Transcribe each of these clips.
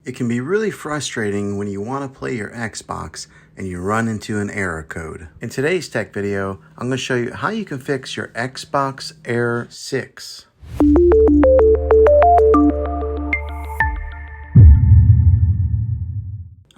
It can be really frustrating when you want to play your Xbox and you run into an error code. In today's tech video, I'm going to show you how you can fix your Xbox Error 6.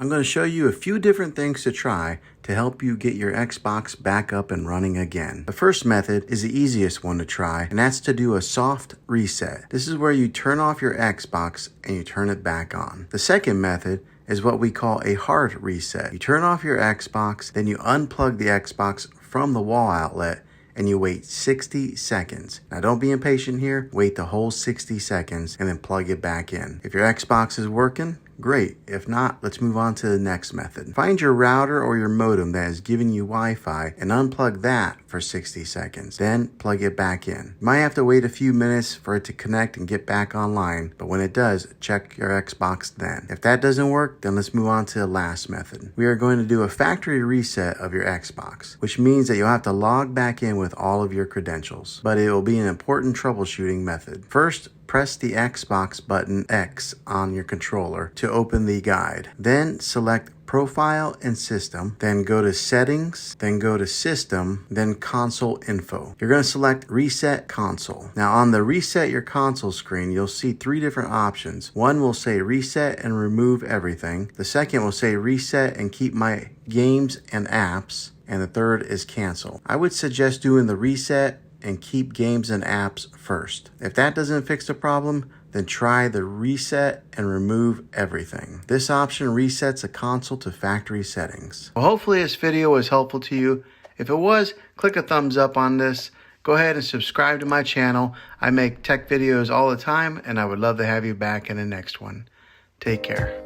I'm going to show you a few different things to try to help you get your Xbox back up and running again. The first method is the easiest one to try, and that's to do a soft reset. This is where you turn off your Xbox and you turn it back on. The second method is what we call a hard reset. You turn off your Xbox, then you unplug the Xbox from the wall outlet and you wait 60 seconds. Now don't be impatient here, wait the whole 60 seconds and then plug it back in. If your Xbox is working, great. If not, let's move on to the next method. Find your router or your modem that is giving you Wi-Fi and unplug that for 60 seconds. Then plug it back in. You might have to wait a few minutes for it to connect and get back online, but when it does, check your Xbox then. If that doesn't work, then let's move on to the last method. We are going to do a factory reset of your Xbox, which means that you'll have to log back in with all of your credentials, but it will be an important troubleshooting method. First, press the Xbox button X on your controller to open the guide. Then select Profile and System, then go to Settings, then go to System, then Console Info. You're going to select Reset Console. Now on the Reset Your Console screen, you'll see three different options. One will say Reset and Remove Everything. The second will say Reset and Keep My Games and Apps. And the third is Cancel. I would suggest doing the Reset and Keep Games and Apps first. If that doesn't fix the problem, then try the Reset and Remove Everything. This option resets a console to factory settings. Well, hopefully this video was helpful to you. If it was, click a thumbs up on this. Go ahead and subscribe to my channel. I make tech videos all the time, and I would love to have you back in the next one. Take care.